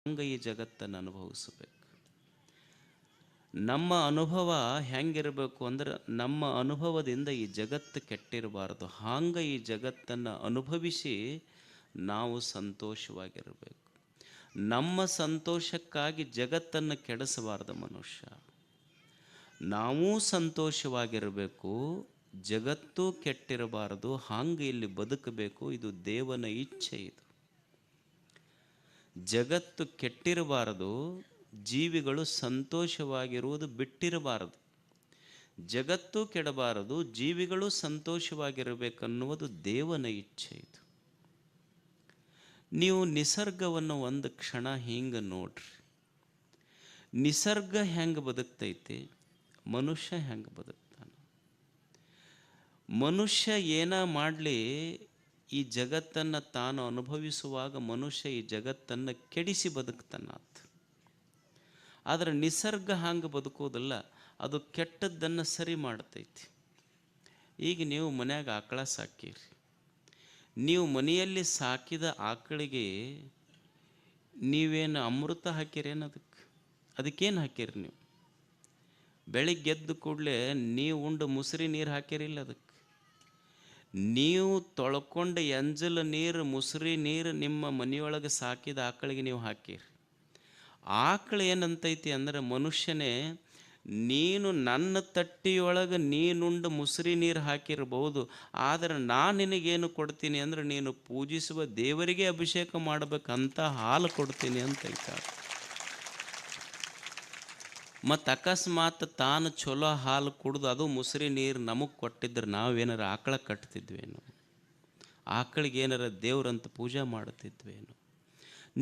ಹಂಗೆ ಈ ಜಗತ್ತನ್ನು ಅನುಭವಿಸಬೇಕು. ನಮ್ಮ ಅನುಭವ ಹೆಂಗಿರಬೇಕು ಅಂದ್ರೆ ನಮ್ಮ ಅನುಭವದಿಂದ ಈ ಜಗತ್ತು ಕೆಟ್ಟಿರಬಾರ್ದು. ಹಾಗೆ ಈ ಜಗತ್ತನ್ನು ಅನುಭವಿಸಿ ನಾವು ಸಂತೋಷವಾಗಿರಬೇಕು. ನಮ್ಮ ಸಂತೋಷಕ್ಕಾಗಿ ಜಗತ್ತನ್ನು ಕೆಡಿಸಬಾರ್ದು ಮನುಷ್ಯ. ನಾವೂ ಸಂತೋಷವಾಗಿರಬೇಕು, ಜಗತ್ತೂ ಕೆಟ್ಟಿರಬಾರದು. ಹಾಗೆ ಇಲ್ಲಿ ಬದುಕಬೇಕು. ಇದು ದೇವನ ಇಚ್ಛೆ. ಇದು ಜಗತ್ತು ಕೆಟ್ಟಿರಬಾರದು, ಜೀವಿಗಳು ಸಂತೋಷವಾಗಿರುವುದು ಬಿಟ್ಟಿರಬಾರದು. ಜಗತ್ತು ಕೆಡಬಾರದು, ಜೀವಿಗಳು ಸಂತೋಷವಾಗಿರಬೇಕನ್ನುವುದು ದೇವನ ಇಚ್ಛೆ. ಇದು ನೀವು ನಿಸರ್ಗವನ್ನು ಒಂದು ಕ್ಷಣ ಹಿಂಗೆ ನೋಡ್ರಿ. ನಿಸರ್ಗ ಹೆಂಗೆ ಬದುಕ್ತೈತಿ, ಮನುಷ್ಯ ಹೆಂಗೆ ಬದುಕ್ತಾನೆ. ಮನುಷ್ಯ ಏನ ಮಾಡಲಿ, ಈ ಜಗತ್ತನ್ನು ತಾನು ಅನುಭವಿಸುವಾಗ ಮನುಷ್ಯ ಈ ಜಗತ್ತನ್ನು ಕೆಡಿಸಿ ಬದುಕ್ತಾನಾತ. ಆದರೆ ನಿಸರ್ಗ ಹಂಗೆ ಬದುಕೋದಿಲ್ಲ, ಅದು ಕೆಟ್ಟದ್ದನ್ನು ಸರಿ ಮಾಡ್ತೈತಿ. ಈಗ ನೀವು ಮನ್ಯಾಗ ಆಕಳ ಸಾಕಿರಿ. ನೀವು ಮನೆಯಲ್ಲಿ ಸಾಕಿದ ಆಕಳಿಗೆ ನೀವೇನು ಅಮೃತ ಹಾಕಿರೇನು? ಅದಕ್ಕೇನು ಹಾಕಿರಿ ನೀವು? ಬೆಳಿಗ್ಗೆ ಎದ್ದು ಕೂಡಲೇ ನೀವು ಉಂಡು ಮುಸುರಿ ನೀರು ಹಾಕಿರಿಲ್ಲ. ಅದಕ್ಕೆ ನೀವು ತೊಳ್ಕೊಂಡು ಎಂಜಲು ನೀರು, ಮುಸುರಿ ನೀರು ನಿಮ್ಮ ಮನೆಯೊಳಗೆ ಸಾಕಿದ ಆಕಳಿಗೆ ನೀವು ಹಾಕಿರಿ. ಆಕಳು ಏನಂತೈತಿ ಅಂದರೆ, ಮನುಷ್ಯನೇ ನೀನು ನನ್ನ ತಟ್ಟಿಯೊಳಗೆ ನೀನುಂಡು ಮುಸುರಿ ನೀರು ಹಾಕಿರ್ಬೋದು, ಆದರೆ ನಾನು ನಿನಗೇನು ಕೊಡ್ತೀನಿ ಅಂದರೆ ನೀನು ಪೂಜಿಸುವ ದೇವರಿಗೆ ಅಭಿಷೇಕ ಮಾಡಬೇಕಂತ ಹಾಲು ಕೊಡ್ತೀನಿ ಅಂತೈತ. ಮತ್ತು ಅಕಸ್ಮಾತ್ ತಾನು ಚಲೋ ಹಾಲು ಕುಡ್ದು ಅದು ಮುಸುರಿ ನೀರು ನಮಗೆ ಕೊಟ್ಟಿದ್ರೆ ನಾವೇನಾರ ಆಕಳ ಕಟ್ತಿದ್ವೇನು? ಆಕಳಿಗೇನಾರ ದೇವ್ರಂತ ಪೂಜೆ ಮಾಡ್ತಿದ್ವೇನು?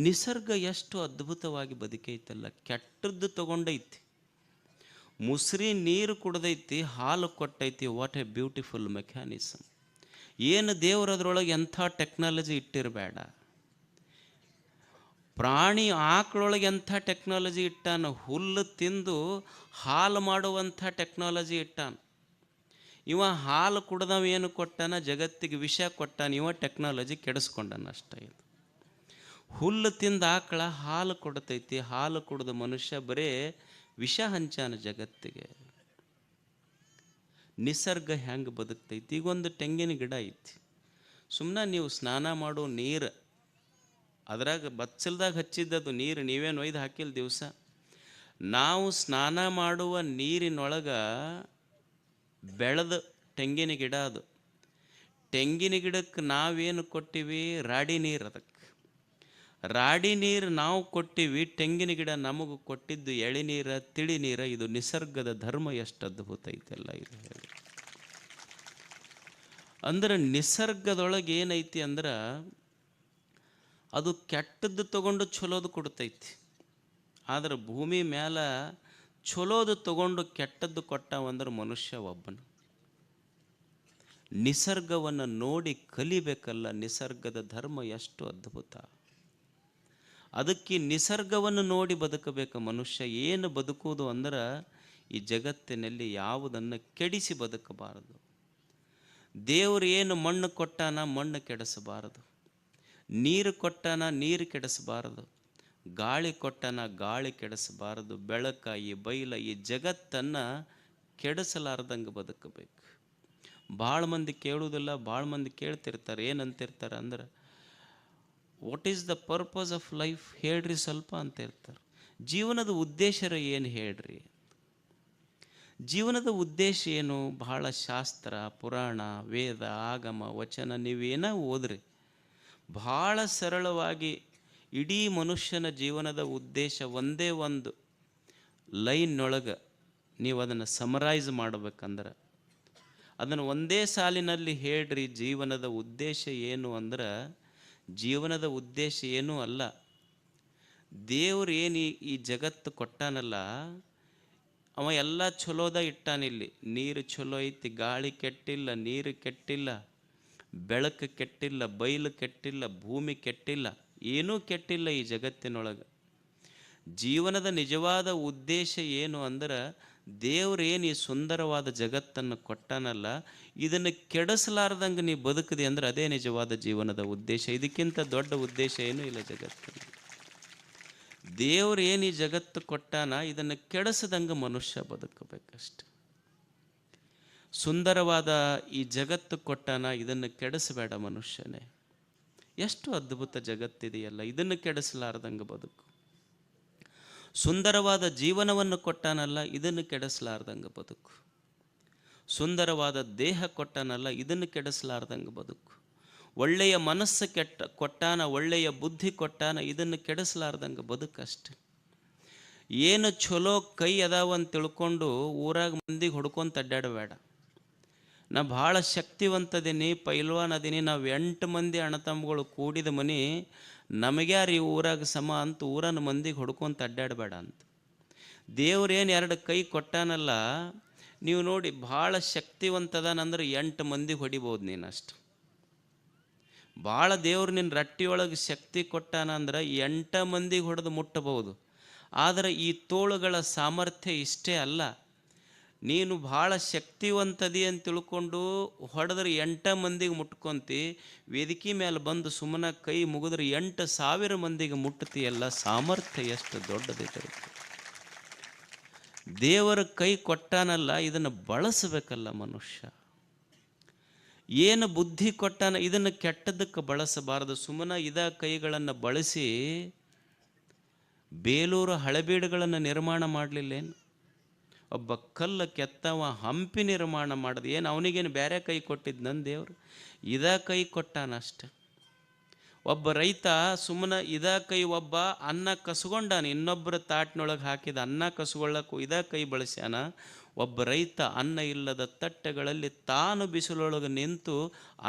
ನಿಸರ್ಗ ಎಷ್ಟು ಅದ್ಭುತವಾಗಿ ಬದುಕೈತಲ್ಲ. ಕೆಟ್ಟದ್ದು ತಗೊಂಡೈತಿ, ಮುಸುರಿ ನೀರು ಕುಡ್ದೈತಿ, ಹಾಲು ಕೊಟ್ಟೈತಿ. What A beautiful mechanism. ಏನು ದೇವರು ಅದರೊಳಗೆ ಎಂಥ ಟೆಕ್ನಾಲಜಿ ಇಟ್ಟಿರಬೇಡ. ಪ್ರಾಣಿ ಆಕಳೊಳಗೆ ಎಂಥ ಟೆಕ್ನಾಲಜಿ ಇಟ್ಟಾನ. ಹುಲ್ಲು ತಿಂದು ಹಾಲು ಮಾಡುವಂಥ ಟೆಕ್ನಾಲಜಿ ಇಟ್ಟಾನ. ಇವ ಹಾಲು ಕುಡ್ದವ ಏನು ಕೊಟ್ಟಾನ? ಜಗತ್ತಿಗೆ ವಿಷ ಕೊಟ್ಟಾನ. ಇವ ಟೆಕ್ನಾಲಜಿ ಕೆಡಿಸ್ಕೊಂಡಾನ ಅಷ್ಟೇ. ಇದು ಹುಲ್ಲು ತಿಂದ ಆಕಳ ಹಾಲು ಕೊಡ್ತೈತಿ, ಹಾಲು ಕುಡ್ದ ಮನುಷ್ಯ ಬರೇ ವಿಷ ಹಂಚಾನ ಜಗತ್ತಿಗೆ. ನಿಸರ್ಗ ಹೆಂಗೆ ಬದುಕ್ತೈತಿ? ಈಗೊಂದು ತೆಂಗಿನ ಗಿಡ ಐತಿ, ಸುಮ್ಮನೆ ನೀವು ಸ್ನಾನ ಮಾಡೋ ನೀರು ಅದ್ರಾಗ ಬಚ್ಚಲ್ದಾಗ ಹಚ್ಚಿದ್ದದು ನೀರು, ನೀವೇನು ಒಯ್ದು ಹಾಕಿಲ್ಲ ದಿವಸ. ನಾವು ಸ್ನಾನ ಮಾಡುವ ನೀರಿನೊಳಗೆ ಬೆಳೆದ ತೆಂಗಿನ ಗಿಡ ಅದು. ತೆಂಗಿನ ಗಿಡಕ್ಕೆ ನಾವೇನು ಕೊಟ್ಟಿವಿ? ರಾಡಿ ನೀರು. ಅದಕ್ಕೆ ರಾಡಿ ನೀರು ನಾವು ಕೊಟ್ಟಿವಿ, ತೆಂಗಿನ ಗಿಡ ನಮಗೆ ಕೊಟ್ಟಿದ್ದು ಎಳಿನೀರ, ತಿಳಿ ನೀರ. ಇದು ನಿಸರ್ಗದ ಧರ್ಮ ಎಷ್ಟು ಅದ್ಭುತ ಐತೆಲ್ಲ ಇದು ಹೇಳಿ. ಅಂದ್ರೆ ನಿಸರ್ಗದೊಳಗೆ ಏನೈತಿ ಅಂದ್ರೆ, ಅದು ಕೆಟ್ಟದ್ದು ತಗೊಂಡು ಚಲೋದು ಕೊಡ್ತೈತಿ. ಆದರೆ ಭೂಮಿ ಮೇಲೆ ಚಲೋದು ತಗೊಂಡು ಕೆಟ್ಟದ್ದು ಕೊಟ್ಟವಂದ್ರೆ ಮನುಷ್ಯ ಒಬ್ಬನು. ನಿಸರ್ಗವನ್ನು ನೋಡಿ ಕಲಿಬೇಕಲ್ಲ. ನಿಸರ್ಗದ ಧರ್ಮ ಎಷ್ಟು ಅದ್ಭುತ. ಅದಕ್ಕೆ ನಿಸರ್ಗವನ್ನು ನೋಡಿ ಬದುಕಬೇಕು ಮನುಷ್ಯ. ಏನು ಬದುಕುವುದು ಅಂದ್ರೆ, ಈ ಜಗತ್ತಿನಲ್ಲಿ ಯಾವುದನ್ನು ಕೆಡಿಸಿ ಬದುಕಬಾರದು. ದೇವರು ಏನು ಮಣ್ಣು ಕೊಟ್ಟಾನ, ಮಣ್ಣು ಕೆಡಿಸಬಾರದು. ನೀರು ಕೊಟ್ಟಾನ, ನೀರು ಕೆಡಿಸಬಾರದು. ಗಾಳಿ ಕೊಟ್ಟಾನ, ಗಾಳಿ ಕೆಡಿಸಬಾರದು. ಬೆಳಕ, ಈ ಬೈಲ, ಈ ಜಗತ್ತನ್ನು ಕೆಡಿಸಲಾರ್ದಂಗೆ ಬದುಕಬೇಕು. ಭಾಳ ಮಂದಿ ಕೇಳುವುದಿಲ್ಲ, ಭಾಳ ಮಂದಿ ಕೇಳ್ತಿರ್ತಾರೆ. ಏನಂತಿರ್ತಾರೆ ಅಂದ್ರೆ, what is the purpose of life ಹೇಳ್ರಿ ಸ್ವಲ್ಪ ಅಂತ ಇರ್ತಾರೆ. ಜೀವನದ ಉದ್ದೇಶ ಏನು ಹೇಳ್ರಿ? ಜೀವನದ ಉದ್ದೇಶ ಏನು? ಬಹಳ ಶಾಸ್ತ್ರ, ಪುರಾಣ, ವೇದ, ಆಗಮ, ವಚನ ನೀವೇನ ಓದ್ರಿ, ಭಾಳ ಸರಳವಾಗಿ ಇಡೀ ಮನುಷ್ಯನ ಜೀವನದ ಉದ್ದೇಶ ಒಂದೇ ಒಂದು ಲೈನ್ನೊಳಗೆ ನೀವು ಅದನ್ನು ಸಮರೈಸ್ ಮಾಡಬೇಕಂದ್ರೆ, ಅದನ್ನು ಒಂದೇ ಸಾಲಿನಲ್ಲಿ ಹೇಳ್ರಿ. ಜೀವನದ ಉದ್ದೇಶ ಏನು ಅಂದ್ರೆ, ಜೀವನದ ಉದ್ದೇಶ ಏನೂ ಅಲ್ಲ. ದೇವ್ರು ಏನು ಈ ಜಗತ್ತು ಕೊಟ್ಟಾನಲ್ಲ, ಅವ ಎಲ್ಲ ಚಲೋದ ಇಟ್ಟಾನಿಲ್ಲಿ. ನೀರು ಚಲೋ ಐತಿ, ಗಾಳಿ ಕೆಟ್ಟಿಲ್ಲ, ನೀರು ಕೆಟ್ಟಿಲ್ಲ, ಬೆಳಕು ಕೆಟ್ಟಿಲ್ಲ, ಬಯಲು ಕೆಟ್ಟಿಲ್ಲ, ಭೂಮಿ ಕೆಟ್ಟಿಲ್ಲ, ಏನೂ ಕೆಟ್ಟಿಲ್ಲ ಈ ಜಗತ್ತಿನೊಳಗೆ. ಜೀವನದ ನಿಜವಾದ ಉದ್ದೇಶ ಏನು ಅಂದ್ರೆ, ದೇವ್ರೇನು ಈ ಸುಂದರವಾದ ಜಗತ್ತನ್ನು ಕೊಟ್ಟಾನಲ್ಲ, ಇದನ್ನು ಕೆಡಿಸಲಾರ್ದಂಗೆ ನೀವು ಬದುಕಿದೆ ಅಂದರೆ ಅದೇ ನಿಜವಾದ ಜೀವನದ ಉದ್ದೇಶ. ಇದಕ್ಕಿಂತ ದೊಡ್ಡ ಉದ್ದೇಶ ಏನೂ ಇಲ್ಲ ಜಗತ್ತಿನಲ್ಲಿ. ದೇವ್ರು ಏನು ಈ ಜಗತ್ತು ಕೊಟ್ಟಾನ ಇದನ್ನು ಕೆಡಿಸದಂಗೆ ಮನುಷ್ಯ ಬದುಕಬೇಕಷ್ಟೆ. ಸುಂದರವಾದ ಈ ಜಗತ್ತು ಕೊಟ್ಟಾನ, ಇದನ್ನು ಕೆಡಿಸಬೇಡ ಮನುಷ್ಯನೇ. ಎಷ್ಟು ಅದ್ಭುತ ಜಗತ್ತಿದೆಯಲ್ಲ, ಇದನ್ನು ಕೆಡಿಸಲಾರ್ದಂಗೆ ಬದುಕು. ಸುಂದರವಾದ ಜೀವನವನ್ನು ಕೊಟ್ಟಾನಲ್ಲ, ಇದನ್ನು ಕೆಡಿಸಲಾರ್ದಂಗೆ ಬದುಕು. ಸುಂದರವಾದ ದೇಹ ಕೊಟ್ಟಾನಲ್ಲ, ಇದನ್ನು ಕೆಡಿಸಲಾರ್ದಂಗೆ ಬದುಕು. ಒಳ್ಳೆಯ ಮನಸ್ಸು ಕೊಟ್ಟಾನ, ಒಳ್ಳೆಯ ಬುದ್ಧಿ ಕೊಟ್ಟಾನ, ಇದನ್ನು ಕೆಡಿಸಲಾರ್ದಂಗೆ ಬದುಕಷ್ಟೆ. ಏನು ಚಲೋ ಕೈ ಅದಾವಂತ ತಿಳ್ಕೊಂಡು ಊರಾಗ ಮಂದಿಗೆ ಹೊಡ್ಕೊಂತ ಅಡ್ಡಾಡಬೇಡ. ನಾ ಭಾಳ ಶಕ್ತಿವಂತದೀನಿ, ಪೈಲ್ವಾನ್ ಅದೀನಿ, ನಾವು 8 ಮಂದಿ ಅಣ್ಣತಮ್ಮಗಳು ಕೂಡಿದ ಮನೆ, ನಮಗ್ಯಾರು ಈ ಊರಾಗ ಸಮ ಅಂತ ಊರನ್ನ ಮಂದಿಗೆ ಹೊಡ್ಕೊಂತ ಅಡ್ಡಾಡಬೇಡ ಅಂತ. ದೇವ್ರೇನು 2 ಕೈ ಕೊಟ್ಟಾನಲ್ಲ, ನೀವು ನೋಡಿ ಭಾಳ ಶಕ್ತಿವಂತದಾನಂದ್ರೆ 8 ಮಂದಿಗೆ ಹೊಡಿಬೋದು ನೀನಷ್ಟು. ಭಾಳ ದೇವ್ರು ನಿನ್ನ ರಟ್ಟಿಯೊಳಗೆ ಶಕ್ತಿ ಕೊಟ್ಟಾನ ಅಂದ್ರೆ 8 ಮಂದಿಗೆ ಹೊಡೆದು ಮುಟ್ಟಬಹುದು. ಆದರೆ ಈ ತೋಳುಗಳ ಸಾಮರ್ಥ್ಯ ಇಷ್ಟೇ ಅಲ್ಲ. ನೀನು ಭಾಳ ಶಕ್ತಿವಂತದಿ ಅಂತ ತಿಳ್ಕೊಂಡು ಹೊಡೆದ್ರೆ 8 ಮಂದಿಗೆ ಮುಟ್ಕೊಂತಿ, ವೇದಿಕೆ ಮೇಲೆ ಬಂದು ಸುಮ್ಮನೆ ಕೈ ಮುಗಿದ್ರೆ 8,000 ಮಂದಿಗೆ ಮುಟ್ಟತಿಯಲ್ಲ. ಸಾಮರ್ಥ್ಯ ಎಷ್ಟು ದೊಡ್ಡದಿದೆ. ದೇವರ ಕೈ ಕೊಟ್ಟಾನಲ್ಲ, ಇದನ್ನು ಬಳಸಬೇಕಲ್ಲ ಮನುಷ್ಯ. ಏನು ಬುದ್ಧಿ ಕೊಟ್ಟಾನ ಇದನ್ನು ಕೆಟ್ಟದಕ್ಕೆ ಬಳಸಬಾರದು. ಸುಮ್ಮನೆ ಇದ ಕೈಗಳನ್ನು ಬಳಸಿ ಬೇಲೂರು ಹಳೆಬೀಡುಗಳನ್ನು ನಿರ್ಮಾಣ ಮಾಡಲಿಲ್ಲೇನು? ಒಬ್ಬ ಕಲ್ಲು ಕೆತ್ತವ ಹಂಪಿ ನಿರ್ಮಾಣ ಮಾಡಿದ. ಏನು ಅವನಿಗೇನು ಬೇರೆ ಕೈ ಕೊಟ್ಟಿದ್ದು ನನ್ನ ದೇವರು? ಇದ ಕೈ ಕೊಟ್ಟಾನಷ್ಟೆ. ಒಬ್ಬ ರೈತ ಸುಮ್ಮನೆ ಇದ ಕೈ, ಒಬ್ಬ ಅನ್ನ ಕಸ್ಕೊಂಡಾನ, ಇನ್ನೊಬ್ಬರ ತಾಟಿನೊಳಗೆ ಹಾಕಿದ ಅನ್ನ ಕಸ್ಕೊಳ್ಳೋಕ್ಕೂ ಇದ ಕೈ ಬಳಸ್ಯಾನ. ಒಬ್ಬ ರೈತ ಅನ್ನ ಇಲ್ಲದ ತಟ್ಟೆಗಳಲ್ಲಿ ತಾನು ಬಿಸಿಲೊಳಗೆ ನಿಂತು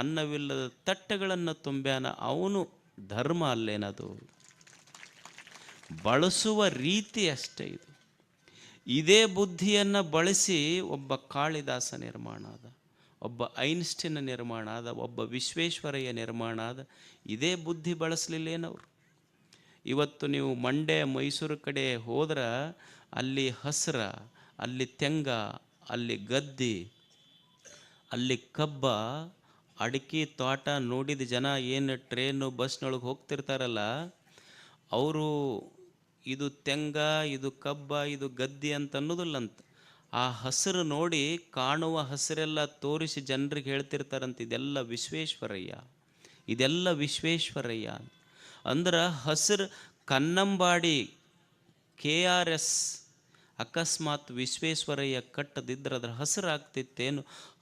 ಅನ್ನವಿಲ್ಲದ ತಟ್ಟೆಗಳನ್ನು ತುಂಬ್ಯಾನ. ಅವನು ಧರ್ಮ ಅಲ್ಲೇನದು? ಬಳಸುವ ರೀತಿ ಅಷ್ಟೇ ಇದು. ಇದೇ ಬುದ್ಧಿಯನ್ನು ಬಳಸಿ ಒಬ್ಬ ಕಾಳಿದಾಸ ನಿರ್ಮಾಣ ಆದ, ಒಬ್ಬ ಐನ್ಸ್ಟೀನ್ ನಿರ್ಮಾಣ ಆದ, ಒಬ್ಬ ವಿಶ್ವೇಶ್ವರಯ್ಯ ನಿರ್ಮಾಣ ಆದ. ಇದೇ ಬುದ್ಧಿ ಬಳಸಲಿಲ್ಲೇನವರು? ಇವತ್ತು ನೀವು ಮಂಡ್ಯ ಮೈಸೂರು ಕಡೆ ಹೋದ್ರೆ ಅಲ್ಲಿ ಹಸಿರ, ಅಲ್ಲಿ ತೆಂಗ, ಅಲ್ಲಿ ಗದ್ದಿ, ಅಲ್ಲಿ ಕಬ್ಬ, ಅಡಿಕೆ ತೋಟ ನೋಡಿದ ಜನ ಏನು ಟ್ರೈನು ಬಸ್ನೊಳಗೆ ಹೋಗ್ತಿರ್ತಾರಲ್ಲ, ಅವರು ಇದು ತೆಂಗ, ಇದು ಕಬ್ಬ, ಇದು ಗದ್ದಿ ಅಂತ ಅನ್ನೋದಿಲ್ಲಂತ. ಆ ಹಸಿರು ನೋಡಿ ಕಾಣುವ ಹಸಿರೆಲ್ಲ ತೋರಿಸಿ ಜನರಿಗೆ ಹೇಳ್ತಿರ್ತಾರಂತ, ಇದೆಲ್ಲ ವಿಶ್ವೇಶ್ವರಯ್ಯ, ಇದೆಲ್ಲ ವಿಶ್ವೇಶ್ವರಯ್ಯ. ಅಂದ್ರೆ ಹಸಿರು ಕನ್ನಂಬಾಡಿ KRS ಅಕಸ್ಮಾತ್ ವಿಶ್ವೇಶ್ವರಯ್ಯ ಕಟ್ಟದಿದ್ರೆ ಅದ್ರ ಹಸಿರಾಗ್ತಿತ್ತೇನು?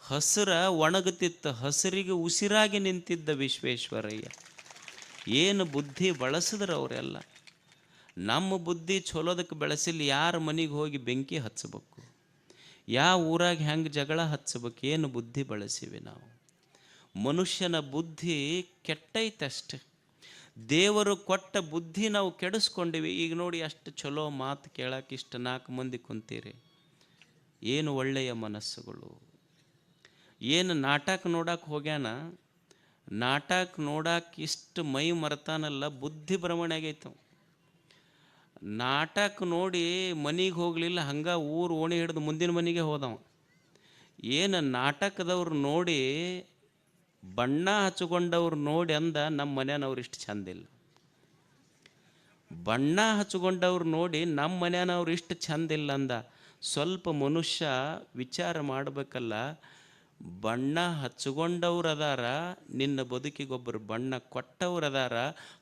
ಹಸಿರ ಒಣಗುತ್ತಿತ್ತು, ಹಸಿರಿಗೆ ಉಸಿರಾಗಿ ನಿಂತಿದ್ದ ವಿಶ್ವೇಶ್ವರಯ್ಯ. ಏನು ಬುದ್ಧಿ ಬಳಸಿದ್ರೆ ಅವರೆಲ್ಲ. ನಮ್ಮ ಬುದ್ಧಿ ಚಲೋದಕ್ಕೆ ಬೆಳೆಸಿಲ್ಲ. ಯಾರ ಮನೆಗೆ ಹೋಗಿ ಬೆಂಕಿ ಹಚ್ಚಬೇಕು, ಯಾವ ಊರಾಗ ಹೆಂಗೆ ಜಗಳ ಹಚ್ಚಬೇಕು, ಏನು ಬುದ್ಧಿ ಬಳಸಿವಿ ನಾವು? ಮನುಷ್ಯನ ಬುದ್ಧಿ ಕೆಟ್ಟೈತಷ್ಟೆ. ದೇವರು ಕೊಟ್ಟ ಬುದ್ಧಿ ನಾವು ಕೆಡಿಸ್ಕೊಂಡಿವಿ. ಈಗ ನೋಡಿ, ಅಷ್ಟು ಚಲೋ ಮಾತು ಕೇಳಕ್ಕೆ ಇಷ್ಟು 4 ಮಂದಿ ಕುಂತೀರಿ, ಏನು ಒಳ್ಳೆಯ ಮನಸ್ಸುಗಳು. ಏನು ನಾಟಕ ನೋಡಕ್ಕೆ ಹೋಗ್ಯಾನ, ನಾಟಕ ನೋಡಕ್ಕೆ ಇಷ್ಟು ಮೈ ಮರ್ತಾನಲ್ಲ, ಬುದ್ಧಿ ಭ್ರಮಣೆ ಆಗೈತವ. ನಾಟಕ ನೋಡಿ ಮನೆಗೆ ಹೋಗಲಿಲ್ಲ, ಹಂಗೆ ಊರು ಓಣಿ ಹಿಡಿದು ಮುಂದಿನ ಮನೆಗೆ ಹೋದವ. ಏನು ನಾಟಕದವ್ರು ನೋಡಿ, ಬಣ್ಣ ಹಚ್ಕೊಂಡವ್ರು ನೋಡಿ ಅಂದ, ನಮ್ಮ ಮನೆಯವ್ರು ಇಷ್ಟು ಚಂದಿಲ್ಲ. ಬಣ್ಣ ಹಚ್ಕೊಂಡವ್ರು ನೋಡಿ ನಮ್ಮ ಮನೆಯವ್ರು ಇಷ್ಟು ಚಂದಿಲ್ಲ ಅಂದ. ಸ್ವಲ್ಪ ಮನುಷ್ಯ ವಿಚಾರ ಮಾಡಬೇಕಲ್ಲ. ಬಣ್ಣ ಹಚ್ಕೊಂಡವ್ರು ಅದಾರ, ನಿನ್ನ ಬದುಕಿಗೊಬ್ಬರು ಬಣ್ಣ ಕೊಟ್ಟವ್ರು ಅದಾರ.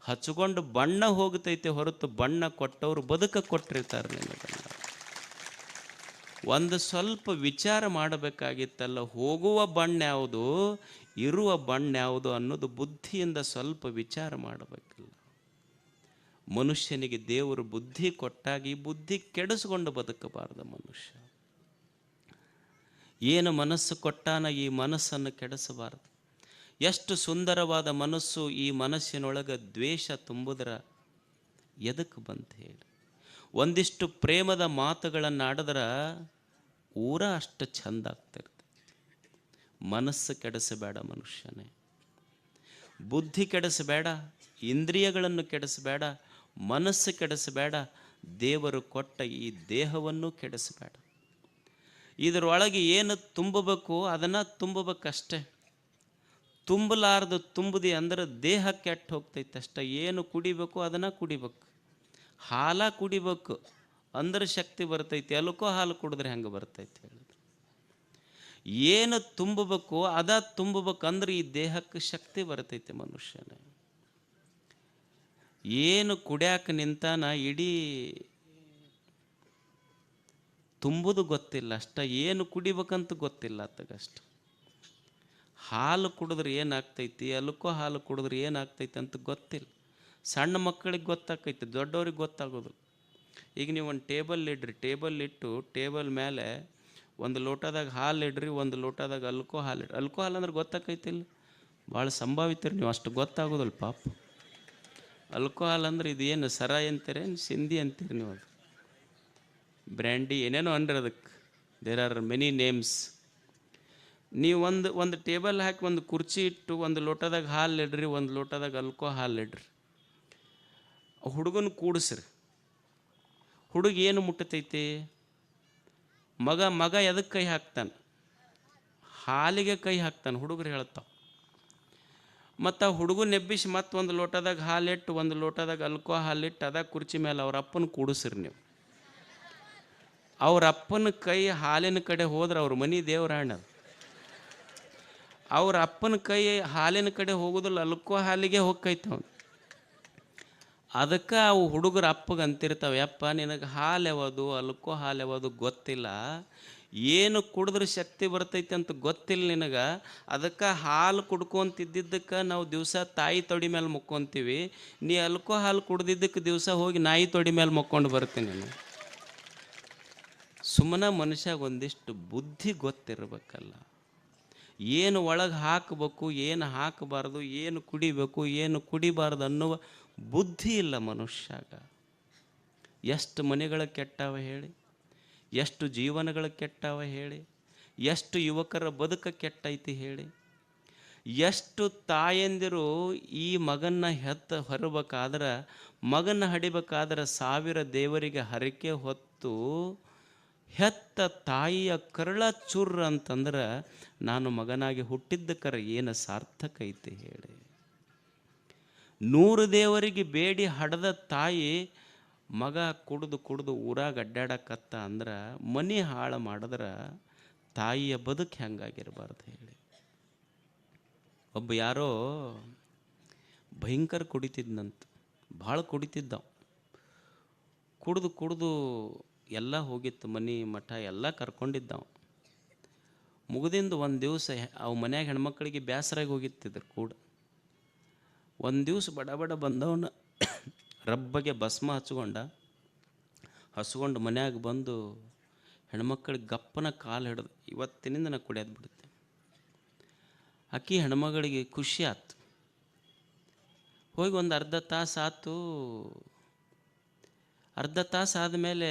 ಹಚ್ಕೊಂಡು ಬಣ್ಣ ಹೋಗ್ತೈತೆ ಹೊರತು ಬಣ್ಣ ಕೊಟ್ಟವ್ರು ಬದುಕ ಕೊಟ್ಟಿರ್ತಾರೆ ನಿನ್ನದನ್ನು. ಒಂದು ಸ್ವಲ್ಪ ವಿಚಾರ ಮಾಡಬೇಕಾಗಿತ್ತಲ್ಲ. ಹೋಗುವ ಬಣ್ಣ ಯಾವುದು, ಇರುವ ಬಣ್ಣ ಯಾವುದು ಅನ್ನೋದು ಬುದ್ಧಿಯಿಂದ ಸ್ವಲ್ಪ ವಿಚಾರ ಮಾಡಬೇಕಲ್ಲ. ಮನುಷ್ಯನಿಗೆ ದೇವರು ಬುದ್ಧಿ ಕೊಟ್ಟಾಗ ಈ ಬುದ್ಧಿ ಕೆಡಿಸ್ಕೊಂಡು ಬದುಕಬಾರ್ದು ಮನುಷ್ಯ. ಏನು ಮನಸ್ಸು ಕೊಟ್ಟಾನ ಈ ಮನಸ್ಸನ್ನು ಕೆಡಿಸಬಾರ್ದು. ಎಷ್ಟು ಸುಂದರವಾದ ಮನಸ್ಸು, ಈ ಮನಸ್ಸಿನೊಳಗೆ ದ್ವೇಷ ತುಂಬಿದ್ರ ಎದಕ್ಕೆ ಬಂತ ಹೇಳಿ? ಒಂದಿಷ್ಟು ಪ್ರೇಮದ ಮಾತುಗಳನ್ನು ಆಡಿದ್ರೆ ಊರ ಅಷ್ಟು ಚಂದ ಆಗ್ತಿರ್ತದೆ. ಮನಸ್ಸು ಕೆಡಿಸಬೇಡ ಮನುಷ್ಯನೇ, ಬುದ್ಧಿ ಕೆಡಿಸಬೇಡ, ಇಂದ್ರಿಯಗಳನ್ನು ಕೆಡಿಸಬೇಡ, ಮನಸ್ಸು ಕೆಡಿಸಬೇಡ, ದೇವರು ಕೊಟ್ಟ ಈ ದೇಹವನ್ನು ಕೆಡಿಸಬೇಡ. ಇದರೊಳಗೆ ಏನು ತುಂಬಬೇಕು ಅದನ್ನು ತುಂಬಬೇಕಷ್ಟೆ. ತುಂಬಲಾರ್ದು ತುಂಬದಿ ಅಂದ್ರೆ ದೇಹ ಕೆಟ್ಟು ಹೋಗ್ತೈತೆ ಅಷ್ಟೆ. ಏನು ಕುಡಿಬೇಕು ಅದನ್ನು ಕುಡಿಬೇಕು. ಹಾಲ ಕುಡಿಬೇಕು ಅಂದ್ರೆ ಶಕ್ತಿ ಬರ್ತೈತಿ, ಅಲ್ಕೋ ಹಾಲು ಕುಡಿದ್ರೆ ಹೆಂಗೆ ಬರ್ತೈತಿ ಹೇಳಿದ್ರು. ಏನು ತುಂಬಬೇಕು ಅದ ತುಂಬಬೇಕಂದ್ರೆ ಈ ದೇಹಕ್ಕೆ ಶಕ್ತಿ ಬರ್ತೈತಿ ಮನುಷ್ಯನ. ಏನು ಕುಡ್ಯಾಕ ನಿಂತಾನ ಇಡೀ ತುಂಬುದು ಗೊತ್ತಿಲ್ಲ ಅಷ್ಟ, ಏನು ಕುಡಿಬೇಕಂತ ಗೊತ್ತಿಲ್ಲ ಅತ್ತಗಷ್ಟು. ಹಾಲು ಕುಡಿದ್ರೆ ಏನಾಗ್ತೈತಿ, ಅಲ್ಕೋ ಹಾಲು ಕುಡಿದ್ರೆ ಏನಾಗ್ತೈತಿ ಅಂತ ಗೊತ್ತಿಲ್ಲ. ಸಣ್ಣ ಮಕ್ಕಳಿಗೆ ಗೊತ್ತಾಗ್ತೈತಿ, ದೊಡ್ಡವ್ರಿಗೆ ಗೊತ್ತಾಗೋದು. ಈಗ ನೀವು ಒಂದು ಟೇಬಲ್ ಇಡ್ರಿ, ಟೇಬಲ್ ಇಟ್ಟು ಟೇಬಲ್ ಮೇಲೆ ಒಂದು ಲೋಟದಾಗ ಹಾಲು ಇಡ್ರಿ, ಒಂದು ಲೋಟದಾಗ ಅಲ್ಕೋ ಹಾಲು ಇಡ್ರಿ. ಅಲ್ಕೋ ಹಾಲು ಅಂದ್ರೆ ಗೊತ್ತಾಕೈತಿಲ್ಲ, ಭಾಳ ಸಂಭಾವಿತರಿ ನೀವು, ಅಷ್ಟು ಗೊತ್ತಾಗೋದಿಲ್ಲ ಪಾಪ. ಅಲ್ಕೋ ಹಾಲು ಅಂದ್ರೆ ಇದೇನು ಸರಾಯಿ ಅಂತೀರೇನು ಸಿಂಧಿ ಅಂತೀರಿ ನೀವು, ಅದು ಬ್ರ್ಯಾಂಡಿ ಏನೇನೋ ಅನ್ರಿ ಅದಕ್ಕೆ, ದೇರ್ ಆರ್ ಮೆನಿ ನೇಮ್ಸ್. ನೀವು ಒಂದು ಟೇಬಲ್ ಹಾಕಿ ಒಂದು ಕುರ್ಚಿ ಇಟ್ಟು ಒಂದು ಲೋಟದಾಗ ಹಾಲು ಇಡ್ರಿ, ಒಂದು ಲೋಟದಾಗ ಅಲ್ಕೋ ಹಾಲು ಇಡ್ರಿ, ಹುಡುಗನ ಕೂಡಿಸ್ರಿ. ಹುಡುಗ ಏನು ಮುಟ್ಟತೈತಿ, ಮಗ ಎದಕ್ಕೆ ಕೈ ಹಾಕ್ತಾನೆ, ಹಾಲಿಗೆ ಕೈ ಹಾಕ್ತಾನೆ, ಹುಡುಗರು ಹೇಳ್ತಾವೆ. ಮತ್ತು ಆ ಹುಡುಗನ ಎಬ್ಬಿಸಿ ಮತ್ತು ಒಂದು ಲೋಟದಾಗ ಹಾಲಿಟ್ಟು ಒಂದು ಲೋಟದಾಗ ಅಲ್ಕೋ ಹಾಲಿಟ್ಟು ಅದಾಗ ಕುರ್ಚಿ ಮೇಲೆ ಅವ್ರ ಅಪ್ಪನ ಕೂಡಿಸ್ರಿ ನೀವು. ಅವ್ರ ಅಪ್ಪನ ಕೈ ಹಾಲಿನ ಕಡೆ ಹೋದ್ರೆ ಅವ್ರ ಮನೆ ದೇವರಾಣ. ಅವ್ರ ಅಪ್ಪನ ಕೈ ಹಾಲಿನ ಕಡೆ ಹೋಗೋದಿಲ್ಲ, ಅಲ್ಕೋ ಹಾಲಿಗೆ ಹೋಗ್ತೈತೆ ಅವನು. ಅದಕ್ಕೆ ಅವು ಹುಡುಗರ ಅಪ್ಪಗೆ ಅಂತಿರ್ತಾವೆ, ಯಪ್ಪ ನಿನಗೆ ಹಾಲು ಯಾವುದು ಅಲ್ಕೋ ಹಾಲು ಯಾವುದು ಗೊತ್ತಿಲ್ಲ, ಏನು ಕುಡಿದ್ರೆ ಶಕ್ತಿ ಬರ್ತೈತಿ ಅಂತ ಗೊತ್ತಿಲ್ಲ ನಿನಗೆ, ಅದಕ್ಕೆ ಹಾಲು ಕುಡ್ಕೊಂತಿದ್ದಕ್ಕೆ ನಾವು ದಿವಸ ತಾಯಿ ತೊಡಿ ಮೇಲೆ ಮುಕ್ಕೊಂತೀವಿ, ನೀ ಅಲ್ಕೋ ಹಾಲು ಕುಡ್ದಿದ್ದಕ್ಕೆ ದಿವಸ ಹೋಗಿ ನಾಯಿ ತೊಡಿ ಮೇಲೆ ಮುಕ್ಕೊಂಡು ಬರ್ತೀನಿ ನಾನು. ಸುಮ್ಮನೆ ಮನುಷ್ಯಾಗ ಒಂದಿಷ್ಟು ಬುದ್ಧಿ ಗೊತ್ತಿರಬೇಕಲ್ಲ, ಏನು ಒಳಗೆ ಹಾಕಬೇಕು ಏನು ಹಾಕಬಾರ್ದು, ಏನು ಕುಡಿಬೇಕು ಏನು ಕುಡಿಬಾರ್ದು ಅನ್ನುವ ಬುದ್ಧಿ ಇಲ್ಲ ಮನುಷ್ಯಾಗ. ಎಷ್ಟು ಮನೆಗಳ ಕೆಟ್ಟಾವ ಹೇಳಿ, ಎಷ್ಟು ಜೀವನಗಳ ಕೆಟ್ಟಾವ ಹೇಳಿ, ಎಷ್ಟು ಯುವಕರ ಬದುಕ ಕೆಟ್ಟೈತಿ ಹೇಳಿ. ಎಷ್ಟು ತಾಯಂದಿರು ಈ ಮಗನ್ನ ಹೊರಬೇಕಾದ್ರೆ, ಮಗನ ಹಡಿಬೇಕಾದ್ರೆ 1000 ದೇವರಿಗೆ ಹರಕೆ ಹೊತ್ತು ಹೆತ್ತ ತಾಯಿಯ ಕರಳ ಚುರ್ರ ಅಂತಂದ್ರೆ ನಾನು ಮಗನಾಗಿ ಹುಟ್ಟಿದ್ದಕ್ಕರ ಏನು ಸಾರ್ಥಕ ಐತಿ ಹೇಳಿ. 100 ದೇವರಿಗೆ ಬೇಡಿ ಹಡದ ತಾಯಿ ಮಗ ಕುಡ್ದು ಊರಾಗ ಅಡ್ಡಾಡಕತ್ತ ಅಂದ್ರೆ ಮನೆ ಹಾಳು ಮಾಡಿದ್ರೆ ತಾಯಿಯ ಬದುಕು ಹೆಂಗಾಗಿರಬಾರ್ದು ಹೇಳಿ. ಒಬ್ಬ ಯಾರೋ ಭಯಂಕರ ಕುಡಿತಿದ್ನಂತ, ಭಾಳ ಕುಡಿತಿದ್ದ. ಕುಡ್ದು ಎಲ್ಲ ಹೋಗಿತ್ತು, ಮನೆ ಮಠ ಎಲ್ಲ ಕರ್ಕೊಂಡಿದ್ದ. ಮುಗಿದಿಂದ ಒಂದು ದಿವಸ ಅವು ಮನ್ಯಾಗ ಹೆಣ್ಮಕ್ಳಿಗೆ ಬೇಸರಾಗಿ ಹೋಗಿತ್ತಿದ್ರು ಕೂಡ. ಒಂದು ದಿವಸ ಬಡ ಬಂದವನ ರಬ್ಬಗೆ ಭಸ್ಮ ಹಚ್ಕೊಂಡು ಮನ್ಯಾಗ ಬಂದು ಹೆಣ್ಮಕ್ಳಿಗೆ ಗಪ್ಪನ ಕಾಲು ಹಿಡಿದು, ಇವತ್ತಿನಿಂದ ನಾ ಕುಡಿಯೋದು ಬಿಡುತ್ತೆ. ಆಕಿ ಹೆಣ್ಮಗಳಿಗೆ ಖುಷಿ ಆಯ್ತು. ಹೋಗಿ ಒಂದು ಅರ್ಧ ತಾಸು ಆಯ್ತು. ಅರ್ಧ ತಾಸು ಆದಮೇಲೆ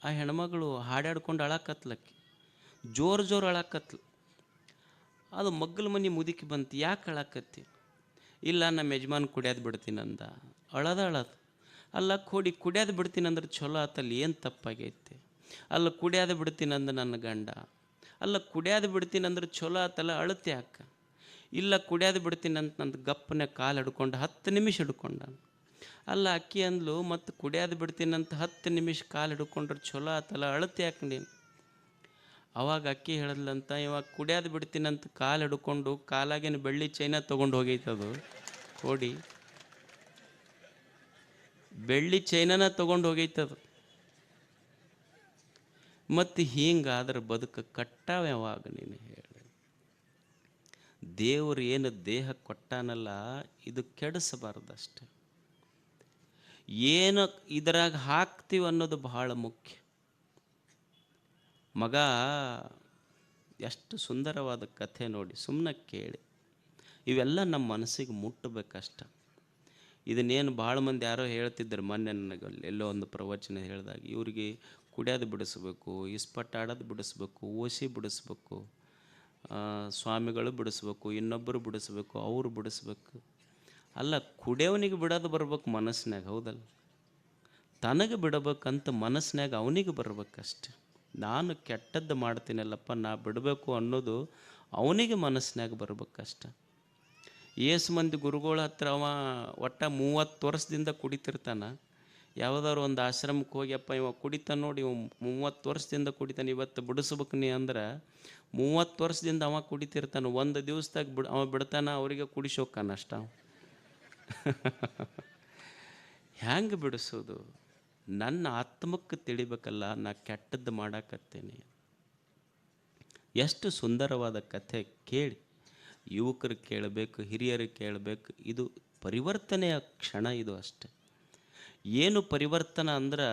ಆ ಹೆಣ್ಮಗಳು ಹಾಡಾಡ್ಕೊಂಡು ಅಳಕತ್ಲಕ್ಕಿ, ಜೋರು ಅಳಕತ್ಲು. ಅದು ಮಗ್ಗಲ ಮನೆ ಮುದುಕಿ ಬಂತು, ಯಾಕೆ ಅಳಕತ್ತಿ? ಇಲ್ಲ ನಮ್ಮ ಯಜಮಾನ್ ಕುಡಿಯೋದು ಬಿಡ್ತೀನಂದ. ಅಳದ ಅಲ್ಲ ಕುಡಿಯೋದು ಬಿಡ್ತೀನಂದ್ರೆ ಚಲೋ ಆತಲ್ಲಿ, ಏನು ತಪ್ಪಾಗೈತಿ? ಅಲ್ಲ ಕುಡಿಯೋದು ಬಿಡ್ತೀನಂದ ನನ್ನ ಗಂಡ. ಅಲ್ಲ ಕುಡಿಯೋದು ಬಿಡ್ತೀನಂದ್ರೆ ಚಲೋ ಆತಲ್ಲ, ಅಳತೆ ಯಾಕ? ಇಲ್ಲ ಕುಡಿಯೋದು ಬಿಡ್ತೀನಂತ ನಂದು ಗಪ್ಪನೆ ಕಾಲು ಹಿಡ್ಕೊಂಡು 10 ನಿಮಿಷ ಹಿಡ್ಕೊಂಡ. ಅಲ್ಲ ಅಕ್ಕಿ ಅಂದ್ಲು, ಮತ್ತು ಕುಡಿಯೋದು ಬಿಡ್ತೀನಂತ 10 ನಿಮಿಷ ಕಾಲು ಹಿಡ್ಕೊಂಡ್ರೆ ಚಲೋ ಆತಲ್ಲ, ಅಳತೆ ಯಾಕೆ ನೀನು? ಅವಾಗ ಅಕ್ಕಿ ಹೇಳಿದ್ಲಂತ, ಇವಾಗ ಕುಡಿಯೋದು ಬಿಡ್ತೀನಂತ ಕಾಲು ಹಿಡ್ಕೊಂಡು ಕಾಲಾಗೇನು ಬೆಳ್ಳಿ ಚೈನ ತೊಗೊಂಡು ಹೋಗೈತದು ಕೋಡಿ, ಬೆಳ್ಳಿ ಚೈನನ ತೊಗೊಂಡು ಹೋಗೈತದು. ಮತ್ತು ಹಿಂಗಾದ್ರೆ ಬದುಕು ಕಟ್ಟಾವ ಯಾವಾಗ ನೀನು ಹೇಳಿ? ದೇವರು ಏನು ದೇಹ ಕೊಟ್ಟಾನಲ್ಲ, ಇದು ಕೆಡಿಸಬಾರ್ದಷ್ಟೆ. ಏನು ಇದರಾಗ ಹಾಕ್ತೀವಿ ಅನ್ನೋದು ಬಹಳ ಮುಖ್ಯ. ಮಗ ಎಷ್ಟು ಸುಂದರವಾದ ಕಥೆ ನೋಡಿ, ಸುಮ್ಮನೆ ಕೇಳಿ. ಇವೆಲ್ಲ ನಮ್ಮ ಮನಸ್ಸಿಗೆ ಮುಟ್ಟಬೇಕಷ್ಟ. ಇದನ್ನೇನು ಭಾಳ ಮಂದಿ ಯಾರೋ ಹೇಳ್ತಿದ್ರು ಮೊನ್ನೆ ನನಗೆ, ಎಲ್ಲೋ ಒಂದು ಪ್ರವಚನ ಹೇಳಿದಾಗ, ಇವರಿಗೆ ಕುಡಿಯೋದು ಬಿಡಿಸ್ಬೇಕು, ಇಸ್ಪಟ್ ಆಡೋದು ಬಿಡಿಸ್ಬೇಕು, ಓಸಿ ಬಿಡಿಸ್ಬೇಕು, ಸ್ವಾಮಿಗಳು ಬಿಡಿಸ್ಬೇಕು, ಇನ್ನೊಬ್ಬರು ಬಿಡಿಸ್ಬೇಕು, ಅವರು ಬಿಡಿಸ್ಬೇಕು. ಅಲ್ಲ, ಕುಡಿಯೋವನಿಗೆ ಬಿಡೋದು ಬರ್ಬೇಕು ಮನಸ್ಸಿನಾಗ, ಹೌದಲ್ಲ? ತನಗೆ ಬಿಡಬೇಕಂತ ಮನಸ್ಸಿನಾಗ ಅವನಿಗೆ ಬರ್ಬೇಕಷ್ಟೆ. ನಾನು ಕೆಟ್ಟದ್ದು ಮಾಡ್ತೀನಲ್ಲಪ್ಪ, ನಾ ಬಿಡಬೇಕು ಅನ್ನೋದು ಅವನಿಗೆ ಮನಸ್ಸಿನಾಗ ಬರ್ಬೇಕಷ್ಟ. ಏಸು ಮಂದಿ ಗುರುಗಳ ಹತ್ರ ಅವ ಒಟ್ಟು 30 ವರ್ಷದಿಂದ ಕುಡಿತಿರ್ತಾನೆ, ಯಾವುದಾದ್ರು ಒಂದು ಆಶ್ರಮಕ್ಕೆ ಹೋಗ್ಯಪ್ಪ ಇವ ಕುಡಿತಾನೆ ನೋಡಿ, ಇವ 30 ವರ್ಷದಿಂದ ಕುಡಿತಾನೆ, ಇವತ್ತು ಬಿಡಿಸ್ಬೇಕು ನೀ ಅಂದ್ರೆ 30 ವರ್ಷದಿಂದ ಅವ ಕುಡಿತಿರ್ತಾನೆ, ಒಂದು ದಿವಸದಾಗ ಅವ ಬಿಡ್ತಾನ, ಅವರಿಗೆ ಕುಡಿಸೋಕ್ಕಾನ ಅಷ್ಟ. ಹ್ಯಾಂಗೆ ಬಿಡಿಸೋದು? ನನ್ನ ಆತ್ಮಕ್ಕೆ ತಿಳಿಬೇಕಲ್ಲ ನಾ ಕೆಟ್ಟದ್ದು ಮಾಡಾಕತ್ತೇನೆ. ಎಷ್ಟು ಸುಂದರವಾದ ಕಥೆ ಕೇಳಿ. ಯುವಕರು ಕೇಳಬೇಕು, ಹಿರಿಯರು ಕೇಳಬೇಕು. ಇದು ಪರಿವರ್ತನೆಯ ಕ್ಷಣ, ಇದು ಅಷ್ಟೆ. ಏನು ಪರಿವರ್ತನೆ ಅಂದ್ರೆ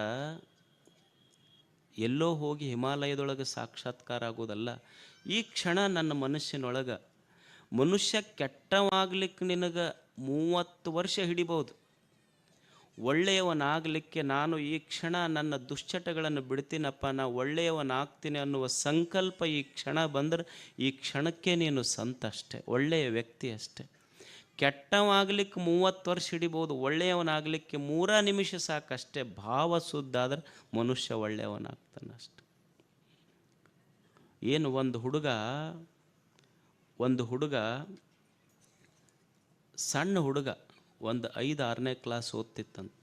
ಎಲ್ಲೋ ಹೋಗಿ ಹಿಮಾಲಯದೊಳಗೆ ಸಾಕ್ಷಾತ್ಕಾರ ಆಗೋದಲ್ಲ. ಈ ಕ್ಷಣ ನನ್ನ ಮನಸ್ಸಿನೊಳಗೆ ಮನುಷ್ಯ ಕೆಟ್ಟವಾಗ್ಲಿಕ್ಕೆ ನಿನಗೆ 30 ವರ್ಷ ಹಿಡಿಬೋದು. ಒಳ್ಳೆಯವನಾಗಲಿಕ್ಕೆ ನಾನು ಈ ಕ್ಷಣ ನನ್ನ ದುಶ್ಚಟಗಳನ್ನು ಬಿಡ್ತೀನಪ್ಪ, ನಾ ಒಳ್ಳೆಯವನಾಗ್ತೀನಿ ಅನ್ನುವ ಸಂಕಲ್ಪ ಈ ಕ್ಷಣ ಬಂದರೆ ಈ ಕ್ಷಣಕ್ಕೆ ನೀನು ಸಂತ ಅಷ್ಟೆ, ಒಳ್ಳೆಯ ವ್ಯಕ್ತಿ ಅಷ್ಟೆ. ಕೆಟ್ಟವಾಗಲಿಕ್ಕೆ 30 ವರ್ಷ ಹಿಡಿಬೋದು, ಒಳ್ಳೆಯವನಾಗಲಿಕ್ಕೆ 3 ನಿಮಿಷ ಸಾಕಷ್ಟೇ. ಭಾವ ಸುದ್ದಾದ್ರೆ ಮನುಷ್ಯ ಒಳ್ಳೆಯವನಾಗ್ತಾನೆ ಅಷ್ಟೆ. ಏನು ಒಂದು ಹುಡುಗ ಸಣ್ಣ ಹುಡುಗ ಒಂದು 5-6ನೇ ಕ್ಲಾಸ್ ಓದ್ತಿತ್ತಂತ.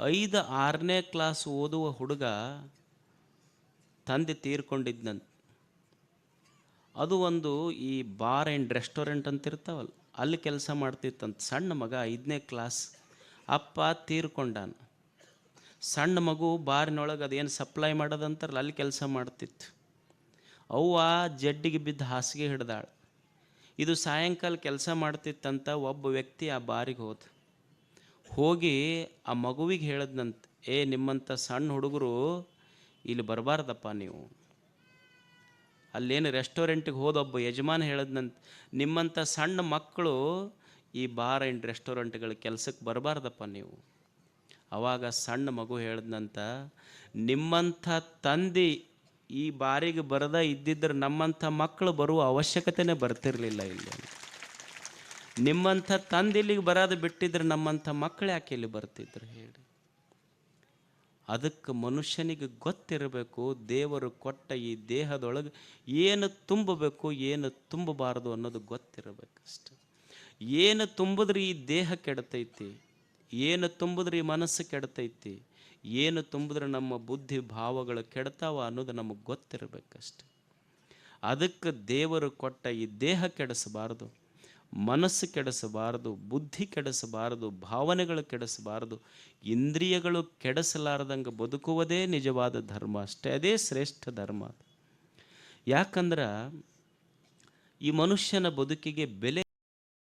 5-6ನೇ ಕ್ಲಾಸ್ ಓದುವ ಹುಡುಗ ತಂದೆ ತೀರ್ಕೊಂಡಿದ್ದಂತ. ಅದು ಒಂದು ಈ ಬಾರ್ ಆ್ಯಂಡ್ ರೆಸ್ಟೋರೆಂಟ್ ಅಂತ ಇರ್ತಾವಲ್ಲ, ಅಲ್ಲಿ ಕೆಲಸ ಮಾಡ್ತಿತ್ತಂತ. ಸಣ್ಣ ಮಗ 5ನೇ ಕ್ಲಾಸ್, ಅಪ್ಪ ತೀರ್ಕೊಂಡಾನ. ಸಣ್ಣ ಮಗು ಬಾರಿನೊಳಗೆ ಅದೇನು ಸಪ್ಲೈ ಮಾಡೋದಂತಾರಲ್ಲ ಅಲ್ಲಿ ಕೆಲಸ ಮಾಡ್ತಿತ್ತು. ಅವ್ವ ಜಡ್ಡಿಗೆ ಬಿದ್ದು ಹಾಸಿಗೆ ಹಿಡ್ದಾಳ. ಇದು ಸಾಯಂಕಾಲ ಕೆಲಸ ಮಾಡ್ತಿತ್ತಂತ. ಒಬ್ಬ ವ್ಯಕ್ತಿ ಆ ಬಾರಿಗೆ ಹೋಗಿ ಆ ಮಗುವಿಗೆ ಹೇಳಿದ್ನಂತ, ನಿಮ್ಮಂಥ ಸಣ್ಣ ಹುಡುಗರು ಇಲ್ಲಿ ಬರಬಾರ್ದಪ್ಪ ನೀವು. ಅಲ್ಲೇನು ರೆಸ್ಟೋರೆಂಟಿಗೆ ಹೋದೊಬ್ಬ ಯಜಮಾನ ಹೇಳಿದ್ನಂತ, ನಿಮ್ಮಂಥ ಸಣ್ಣ ಮಕ್ಕಳು ಈ ಬಾರ್ ಆ್ಯಂಡ್ ರೆಸ್ಟೋರೆಂಟ್ಗಳ ಕೆಲಸಕ್ಕೆ ಬರಬಾರ್ದಪ್ಪ ನೀವು. ಆವಾಗ ಸಣ್ಣ ಮಗು ಹೇಳಿದ್ನಂತ, ನಿಮ್ಮಂಥ ತಂದೆ ಈ ಬಾರಿಗೆ ಬರದ ಇದ್ದಿದ್ರೆ ನಮ್ಮಂಥ ಮಕ್ಕಳು ಬರುವ ಅವಶ್ಯಕತೆನೇ ಬರ್ತಿರಲಿಲ್ಲ ಇಲ್ಲಿ. ನಿಮ್ಮಂಥ ತಂದೆ ಇಲ್ಲಿಗೆ ಬರೋದು ಬಿಟ್ಟಿದ್ರೆ ನಮ್ಮಂಥ ಮಕ್ಕಳು ಯಾಕೆ ಇಲ್ಲಿ ಬರ್ತಿದ್ರು ಹೇಳಿ. ಅದಕ್ಕೆ ಮನುಷ್ಯನಿಗೆ ಗೊತ್ತಿರಬೇಕು, ದೇವರು ಕೊಟ್ಟ ಈ ದೇಹದೊಳಗೆ ಏನು ತುಂಬಬೇಕು ಏನು ತುಂಬಬಾರದು ಅನ್ನೋದು ಗೊತ್ತಿರಬೇಕಷ್ಟೆ. ಏನು ತುಂಬಿದ್ರೆ ಈ ದೇಹ ಕೆಡ್ತೈತಿ, ಏನು ತುಂಬಿದ್ರೆ ಈ ಮನಸ್ಸು ಕೆಡ್ತೈತಿ, ಏನು ತುಂಬಿದ್ರೆ ನಮ್ಮ ಬುದ್ಧಿ ಭಾವಗಳು ಕೆಡ್ತಾವ ಅನ್ನೋದು ನಮಗೆ ಗೊತ್ತಿರಬೇಕಷ್ಟೆ. ಅದಕ್ಕೆ ದೇವರು ಕೊಟ್ಟ ಈ ದೇಹ ಕೆಡಿಸಬಾರ್ದು, ಮನಸ್ಸು ಕೆಡಿಸಬಾರದು, ಬುದ್ಧಿ ಕೆಡಿಸಬಾರದು, ಭಾವನೆಗಳು ಕೆಡಿಸಬಾರದು, ಇಂದ್ರಿಯಗಳು ಕೆಡಿಸಲಾರ್ದಂಗೆ ಬದುಕುವುದೇ ನಿಜವಾದ ಧರ್ಮ ಅಷ್ಟೇ. ಅದೇ ಶ್ರೇಷ್ಠ ಧರ್ಮ. ಯಾಕಂದ್ರೆ ಈ ಮನುಷ್ಯನ ಬದುಕಿಗೆ ಬೆಲೆ